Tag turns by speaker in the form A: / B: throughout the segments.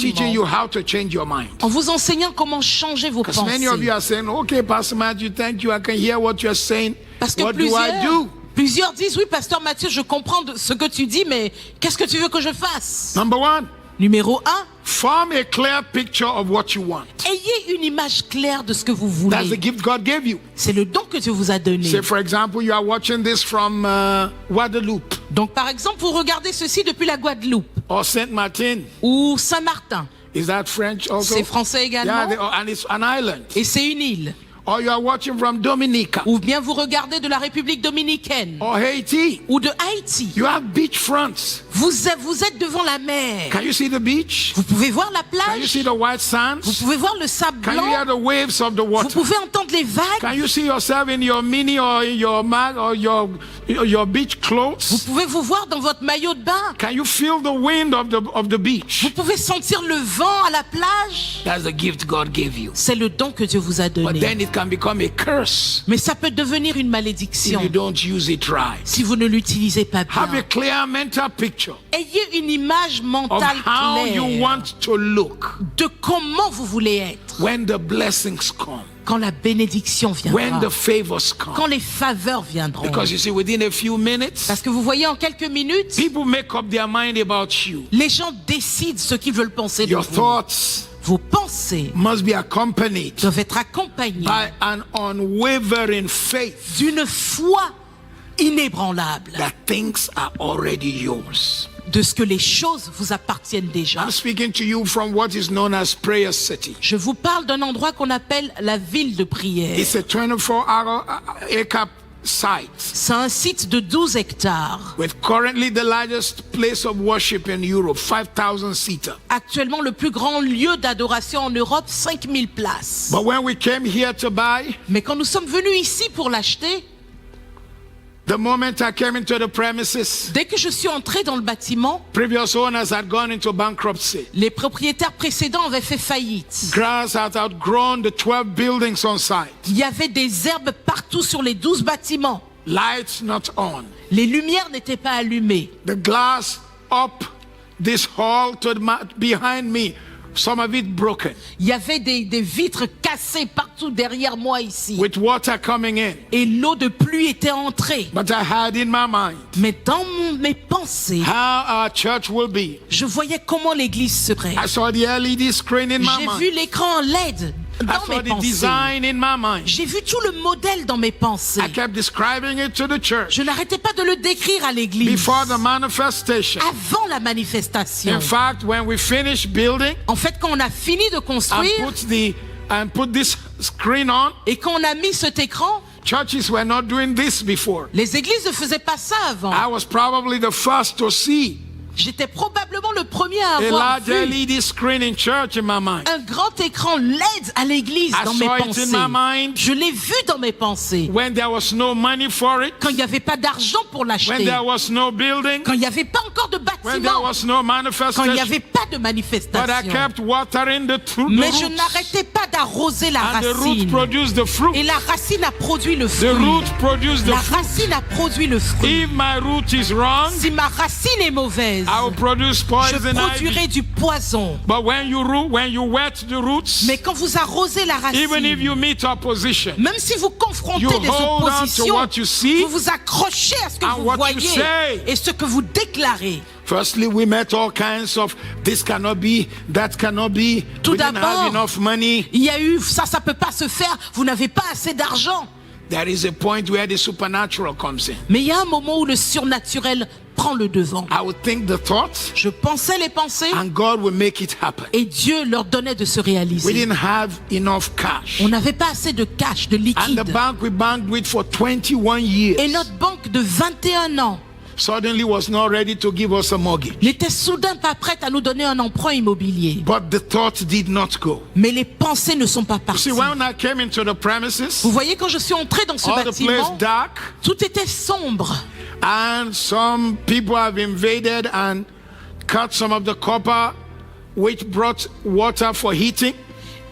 A: teaching you how to change your mind.
B: En vous enseignant comment changer vos
A: Because many of you
B: pensées.
A: are saying, okay, Pastor Matthew, thank you. I can hear what you're saying.
B: Parce que
A: What do I do?
B: plusieurs disent, oui, Pasteur Mathieu, je comprends ce que tu dis, mais qu'est-ce que tu veux que je fasse?
A: Number one,
B: Numéro 1,
A: form a clear picture of what you want.
B: ayez une image claire de ce que vous
A: That's the
B: voulez.
A: gift God gave you.
B: C'est le don que Dieu vous a donné.
A: Say, for example, you are watching this from Guadeloupe
B: Donc, par exemple, vous regardez ceci depuis la Guadeloupe
A: or Saint Martin.
B: ou Saint-Martin.
A: Is that French also?
B: C'est français
A: Yeah,
B: également.
A: and it's an island.
B: Et c'est une île.
A: Or you are watching from Dominica
B: Ou bien vous regardez de la République dominicaine
A: or Haiti.
B: ou de Haïti.
A: You have beach fronts.
B: Vous êtes devant la mer.
A: Can you see the beach?
B: Vous pouvez voir la
A: Can you
B: plage.
A: see the white sands?
B: Vous pouvez voir le sable
A: Can you hear
B: blanc.
A: the waves of the
B: Vous
A: water?
B: pouvez entendre les vagues.
A: Can you see yourself in your mini or in your mag or your beach
B: Vous
A: clothes?
B: pouvez vous voir dans votre maillot de bain.
A: Can you feel the wind of the beach?
B: Vous pouvez sentir le vent à la plage.
A: That's the gift God gave you.
B: C'est le don que Dieu vous a
A: But
B: donné.
A: then it can become a curse
B: Mais ça peut devenir une
A: if
B: malédiction
A: you don't use it right.
B: si vous ne l'utilisez pas
A: Have a
B: bien.
A: clear mental picture
B: Ayez une image
A: of
B: mentale
A: how you
B: claire
A: want to look
B: de comment vous voulez être
A: when the blessings come,
B: quand la bénédiction
A: when
B: viendra,
A: the favors come.
B: quand les faveurs viendront.
A: Because you see, within a few minutes,
B: Parce que vous voyez, en quelques minutes,
A: people make up their mind about you.
B: les gens décident ce qu'ils veulent penser de
A: Your
B: vous.
A: thoughts
B: Vos pensées
A: must be accompanied
B: doivent être accompagnées
A: by an unwavering faith
B: d'une foi inébranlable
A: that things are already yours.
B: de ce que les choses vous appartiennent déjà.
A: I'm speaking to you from what is known as Prayer City.
B: Je vous parle d'un endroit qu'on appelle la ville de prière.
A: It's a 24-acre site
B: C'est un site de 12 hectares.
A: with currently the largest place of worship in Europe, 5,000 seater.
B: Actuellement, le plus grand lieu d'adoration en Europe, 5000 places.
A: But when we came here to buy,
B: Mais quand nous sommes venus ici pour l'acheter,
A: the moment I came into the premises,
B: dès que je suis entré dans le bâtiment,
A: previous owners had gone into bankruptcy.
B: les propriétaires précédents avaient fait faillite.
A: Grass had outgrown the 12 buildings on site.
B: Il y avait des herbes partout sur les 12 bâtiments.
A: Lights not on.
B: Les lumières n'étaient pas allumées.
A: The glass up this hall to behind me, some of it broken,
B: Il y avait des vitres cassées partout derrière moi ici.
A: with water coming in.
B: Et l'eau de pluie était entrée.
A: But I had in my mind
B: Mais dans mes pensées,
A: how our church will be.
B: je voyais comment l'église serait.
A: I saw the LED screen in my
B: J'ai
A: mind.
B: vu l'écran LED
A: I
B: dans
A: saw
B: mes
A: the
B: pensées.
A: design in my mind.
B: J'ai vu tout le modèle dans mes pensées.
A: I kept describing it to the church
B: Je n'arrêtais pas de le décrire à l'église.
A: before the manifestation.
B: Avant la manifestation.
A: In fact, when we finished building
B: En fait, quand on a fini de
A: and
B: construire
A: put this screen on,
B: et qu'on a mis cet écran,
A: churches were not doing this before.
B: les églises ne faisaient pas ça avant.
A: I was probably the first to see
B: J'étais probablement le premier à
A: a
B: avoir
A: large
B: vu
A: LED screen in church in my mind.
B: un grand écran LED à l'église
A: I
B: dans mes
A: saw it in
B: pensées.
A: my mind.
B: Je l'ai vu dans mes pensées.
A: When there was no money for it,
B: Quand il n'y avait pas d'argent pour
A: when
B: l'acheter.
A: there was no building,
B: Quand il n'y avait pas encore de
A: when there
B: bâtiment.
A: was no
B: Quand il n'y
A: manifestation,
B: avait pas de
A: but I
B: manifestation.
A: kept watering the
B: Mais je
A: roots,
B: n'arrêtais pas d'arroser la
A: and the root
B: racine.
A: produced the fruit.
B: Et la racine a produit le
A: The
B: fruit.
A: root produced the
B: La
A: fruit.
B: racine a produit le fruit.
A: If my root is wrong,
B: Si ma racine est mauvaise,
A: I will produce
B: je
A: poison ivy.
B: produirai du poison.
A: But when you wet the roots,
B: Mais quand vous arrosez la
A: even if
B: racine,
A: you meet opposition,
B: même si vous confrontez
A: you
B: des
A: hold on to
B: oppositions,
A: what you see
B: vous vous accrochez à ce que
A: and
B: vous
A: what you
B: voyez
A: say.
B: et ce que vous déclarez.
A: Firstly, we met all kinds of this cannot be, that cannot be.
B: Tout
A: We didn't
B: d'abord,
A: have enough money.
B: Il y a eu ça peut pas se faire, vous n'avez pas assez d'argent.
A: There is a point where the supernatural comes in.
B: Mais il y a un moment où le surnaturel prend le devant.
A: I would think the thoughts,
B: Je pensais les pensées
A: and God will make it happen.
B: et Dieu leur donnait de se
A: We
B: réaliser.
A: didn't have enough cash.
B: On n'avait pas assez de cash, de
A: And the
B: liquide.
A: bank we banked with for 21 years
B: Et notre banque de 21 ans
A: suddenly was not ready to give us a mortgage.
B: n'était soudain pas prête à nous donner un emprunt immobilier.
A: But the thoughts did not go.
B: Mais les pensées ne sont pas
A: You
B: parties.
A: see, when I came into the premises,
B: Vous voyez, quand je suis entré dans ce
A: all the place
B: bâtiment,
A: dark,
B: tout était sombre.
A: and some people have invaded and cut some of the copper which brought water for heating.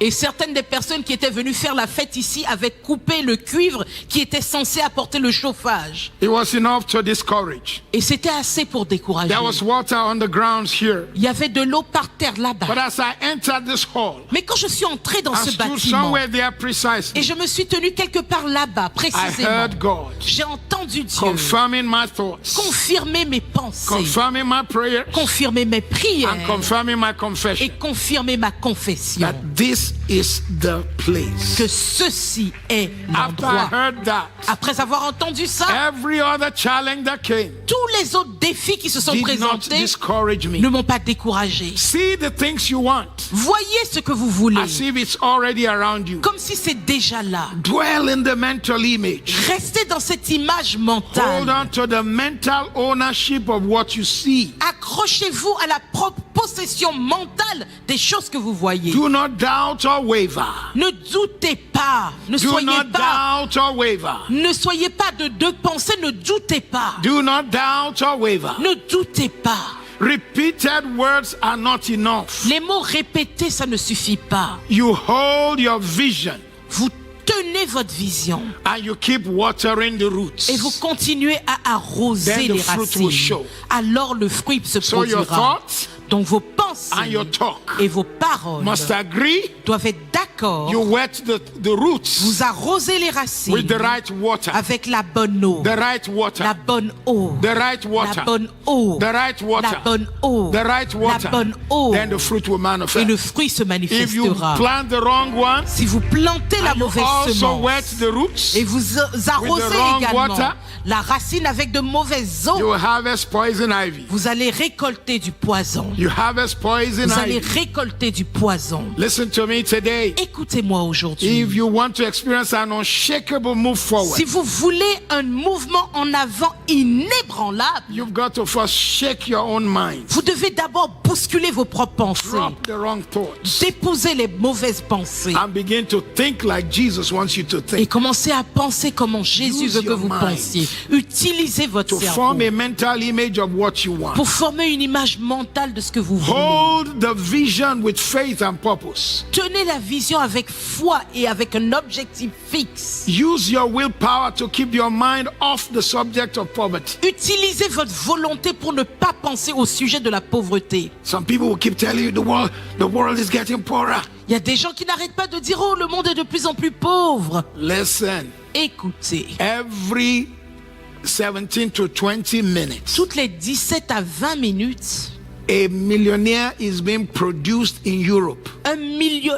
B: Et certaines des personnes qui étaient venues faire la fête ici avaient coupé le cuivre qui était censé apporter le chauffage.
A: It was enough to discourage.
B: Et c'était assez pour décourager.
A: There was water on the grounds here.
B: Il y avait de l'eau par terre là-bas.
A: But as I entered this hall,
B: Mais quand je suis entré dans
A: I
B: ce
A: stood
B: bâtiment
A: somewhere there
B: et
A: precisely.
B: je me suis tenu quelque part là-bas,
A: I
B: précisément,
A: heard God
B: j'ai entendu Dieu
A: confirming my thoughts,
B: confirmer mes pensées,
A: confirming my prayers,
B: confirmer mes prières
A: and confirming my
B: et
A: confession
B: confirmer ma confession
A: that this is the place.
B: que ceci est
A: After I
B: l'endroit.
A: heard that,
B: Après avoir entendu ça,
A: every other challenge that came
B: tous les autres défis qui se sont
A: did not
B: présentés
A: discourage me.
B: ne m'ont pas découragé.
A: See the things you want
B: Voyez ce que vous voulez,
A: as if it's already around you.
B: comme si c'est déjà là.
A: Dwell in the mental image.
B: Restez dans cette image
A: Hold
B: mentale.
A: on to the mental ownership of what you see.
B: Accrochez-vous à la propre possession mentale des choses que vous voyez.
A: Do not doubt or waver.
B: Ne doutez pas, ne
A: Do
B: soyez
A: not
B: pas,
A: doubt or waver.
B: ne soyez pas de deux pensées, ne doutez pas,
A: Do not doubt or waver.
B: ne doutez pas.
A: Repeated words are not enough.
B: Les mots répétés, ça ne suffit pas.
A: You hold your vision
B: Vous tenez votre vision
A: and you keep watering the roots.
B: et vous continuez à arroser
A: Then the
B: les
A: fruit
B: racines.
A: will show.
B: Alors le fruit se
A: So your
B: produira.
A: thoughts
B: Donc vos
A: and
B: pensées
A: your talk
B: et vos paroles
A: must agree.
B: doivent être d'accord.
A: You wet the roots
B: Vous arrosez les racines
A: with the right water.
B: avec la bonne eau.
A: The right water.
B: La bonne eau.
A: The right
B: La
A: water.
B: bonne eau.
A: The right water.
B: La bonne eau.
A: The right water.
B: La bonne eau.
A: Then the fruit will
B: Et
A: manifest.
B: le fruit se
A: If you
B: manifestera.
A: plant the wrong one
B: Si vous plantez la
A: and you
B: mauvaise
A: also wet
B: semence
A: the roots,
B: et vous arrosez
A: wrong
B: également
A: water,
B: la racine avec de mauvaises
A: you
B: eaux,
A: will harvest poison ivy.
B: vous allez récolter du poison.
A: You harvest poison
B: Vous allez
A: ivy.
B: récolter du poison.
A: Listen to me today.
B: Écoutez-moi aujourd'hui.
A: If you want to experience an unshakable move forward,
B: Si vous voulez un mouvement en avant inébranlable,
A: you've got to first shake your own mind.
B: vous devez d'abord bousculer vos propres pensées,
A: Drop the wrong thoughts
B: déposer les mauvaises pensées
A: and begin to think like Jesus wants you to
B: et
A: think.
B: commencer à penser comment Jésus
A: Use
B: veut que
A: your
B: vous
A: mind
B: pensiez. Utilisez votre
A: To
B: cerveau
A: form a mental image of what you want.
B: pour former une image mentale de ce que vous voulez.
A: Hold the vision with faith and purpose.
B: Tenez la vision avec foi et avec un objectif fixe.
A: Use your willpower to keep your mind off the subject of poverty.
B: Utilisez votre volonté pour ne pas penser au sujet de la pauvreté.
A: Some people will keep telling you the world is getting poorer.
B: Il y a des gens qui n'arrêtent pas de dire « Oh, le monde est de plus en plus pauvre
A: Listen, ».
B: Écoutez,
A: every 17 to 20 minutes,
B: toutes les 17 à 20 minutes,
A: a millionaire is being produced in Europe.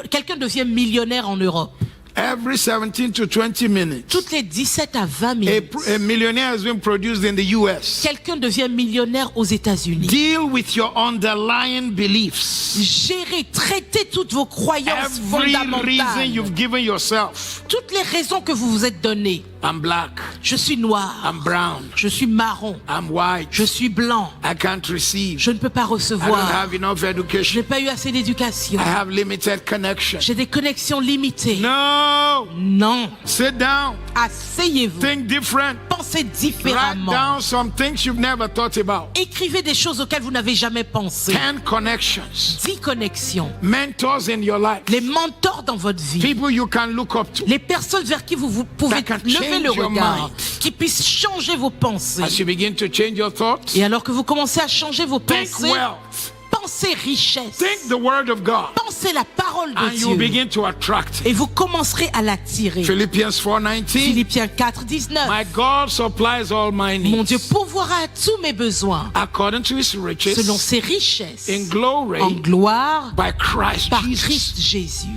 B: quelqu'un devient millionnaire en Europe.
A: Every 17 to 20 minutes,
B: Toutes les 17 à 20 minutes,
A: a millionaire is being produced in the US.
B: quelqu'un devient millionnaire aux États-Unis.
A: Deal with your underlying beliefs.
B: Gérez, traitez toutes vos croyances
A: Every reason
B: fondamentales.
A: you've given yourself.
B: Toutes les raisons que vous vous êtes données.
A: I'm black.
B: Je suis noir.
A: I'm brown.
B: Je suis marron.
A: I'm white.
B: Je suis blanc.
A: I can't receive.
B: Je ne peux pas
A: I don't
B: recevoir.
A: have enough
B: Je
A: education.
B: n'ai pas eu assez d'éducation.
A: I have limited connection.
B: J'ai des connexions limitées.
A: No.
B: Non.
A: Sit down.
B: Asseyez-vous.
A: Think different.
B: Pensez
A: Write
B: différemment.
A: down some things you've never thought about.
B: Écrivez des choses auxquelles vous n'avez jamais pensé.
A: 10 connections.
B: 10 connexions.
A: Mentors in your life.
B: Les mentors dans votre vie.
A: People you can look up to.
B: Les personnes vers qui vous pouvez
A: That can
B: lever
A: change
B: le
A: your
B: regard.
A: mind.
B: Qui puissent changer vos pensées.
A: As you begin to change your thoughts,
B: Et alors que vous commencez à changer vos
A: think
B: pensées,
A: wealth.
B: pensez richesse.
A: Think the word of God.
B: Pensez la parole de
A: And you
B: Dieu.
A: begin to attract it.
B: Et vous commencerez à l'attirer.
A: Philippians 4:19.
B: Philippiens 4, 19.
A: My God supplies all my
B: Mon Dieu
A: needs
B: pourvoira à tous mes besoins
A: according to his
B: selon
A: riches
B: ses richesses
A: in glory
B: en gloire
A: by Christ
B: par
A: Jesus.
B: Christ Jésus.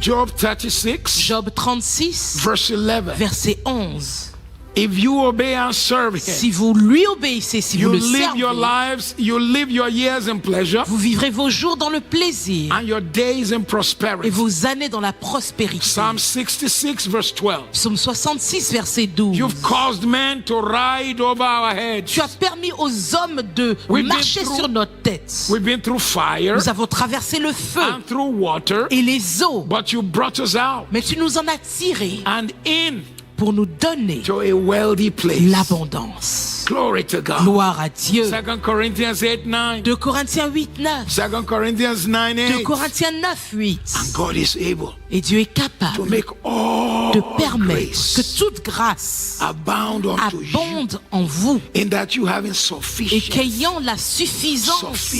A: Job 36,
B: Job 36,
A: verse 11.
B: verset 11.
A: If you obey and serve him,
B: Si vous lui obéissez, si
A: you
B: vous le
A: live your
B: servez,
A: lives, you live your years in pleasure
B: vous vivrez vos jours dans le plaisir
A: and your days in
B: et
A: prosperity.
B: vos années dans la prospérité.
A: Psalm 66, verse 12.
B: Psaume 66, verset 12.
A: You've caused men to ride over our heads.
B: Tu as permis aux hommes de
A: We've been
B: marcher
A: through-
B: sur notre tête.
A: We've been through fire
B: Nous avons traversé le feu
A: and through water,
B: et les eaux,
A: but you brought us out.
B: mais tu nous en as tirés.
A: And in
B: pour nous donner
A: to a wealthy place.
B: l'abondance.
A: Glory to God.
B: Gloire à Dieu.
A: 2 Corinthians 8:9.
B: 2 Corinthiens 8:9.
A: 2 Corinthians 9:8.
B: 2 Corinthiens 9:8.
A: And God is able
B: Et Dieu est
A: to
B: capable
A: make all
B: de permettre que
A: grace
B: toute grâce
A: abound unto you,
B: abonde en vous
A: in that you having
B: et
A: sufficient
B: qu'ayant la suffisance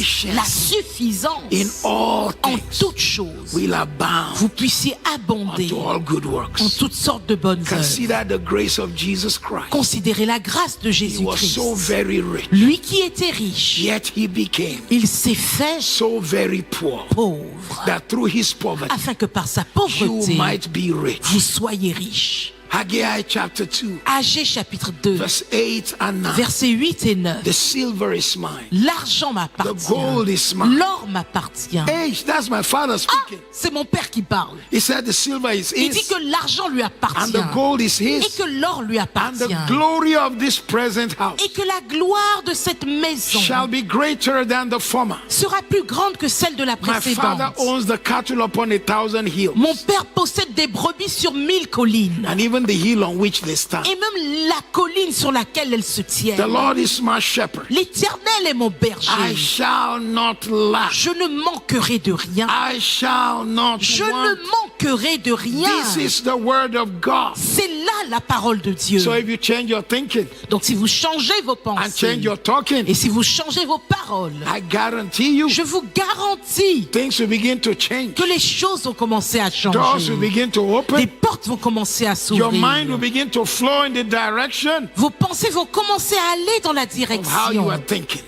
A: in all
B: en
A: things
B: toutes choses,
A: will abound
B: vous puissiez abonder
A: unto all good
B: en
A: works.
B: toutes sortes de bonnes œuvres.
A: Consider the grace of Jesus Christ.
B: Considérez la grâce de
A: He was
B: Jésus-Christ.
A: so very rich,
B: Lui qui était riche,
A: yet he became
B: il s'est fait
A: so very poor,
B: pauvre,
A: that through his poverty
B: afin que par sa
A: you
B: pauvreté,
A: might be rich.
B: vous soyez riche.
A: Haggai chapter 2,
B: Agé chapitre 2,
A: verse 8 and 9.
B: versets 8 et 9.
A: The silver is mine.
B: L'argent
A: The
B: m'appartient,
A: gold is mine.
B: l'or m'appartient.
A: Hey, that's my father speaking.
B: C'est mon père qui parle.
A: He said the silver is
B: Il dit
A: his
B: que l'argent lui
A: and
B: appartient
A: the gold is
B: et
A: his.
B: que l'or lui
A: And
B: appartient
A: the glory of this present house
B: et que la gloire de cette maison
A: shall be greater than the former.
B: sera plus grande que celle de la
A: My father
B: précédente.
A: owns the cattle upon 1,000 hills,
B: Mon père possède des brebis sur 1000 collines
A: and even the hill on which they stand.
B: et même la colline sur laquelle elles se
A: The
B: tiennent.
A: Lord is my shepherd.
B: L'Éternel est mon
A: I
B: berger.
A: shall not lack.
B: Je ne manquerai de rien.
A: I shall not
B: Je
A: want.
B: ne manquerai de rien.
A: This is the word of God.
B: C'est là la parole de Dieu.
A: So if you change your thinking
B: Donc si vous changez vos
A: and
B: pensées
A: change your talking,
B: et si vous changez vos paroles,
A: I guarantee you
B: je vous garantis
A: things will begin to change.
B: que les choses vont commencer à
A: Doors
B: changer.
A: will begin to
B: Les
A: open.
B: portes vont commencer à
A: Your mind will
B: s'ouvrir.
A: begin to flow in the direction
B: Vos pensées vont commencer à aller dans la
A: of how you
B: direction
A: are thinking.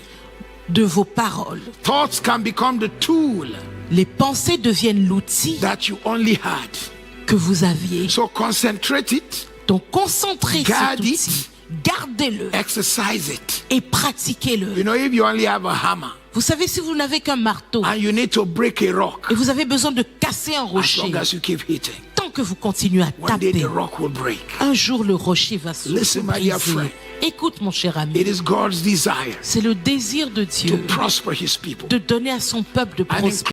B: de vos paroles.
A: Thoughts can become the tool
B: Les pensées deviennent l'outil
A: that you only had.
B: que vous aviez.
A: So concentrate it,
B: Donc concentrez
A: Garde
B: cet outil, gardez-le
A: exercise it.
B: et pratiquez-le.
A: You know, if you only have a hammer
B: Vous savez, si vous n'avez qu'un marteau
A: and you need to break a rock,
B: et vous avez besoin de casser un
A: as
B: rocher,
A: long as you keep hitting,
B: tant que vous continuez à
A: one day
B: taper,
A: the rock will break.
B: un jour le rocher va se
A: Listen, my dear
B: briser.
A: friend.
B: Écoute mon cher ami,
A: It is God's desire
B: c'est le désir de
A: to
B: Dieu
A: prosper his people.
B: de donner à son peuple de
A: And
B: prospérer.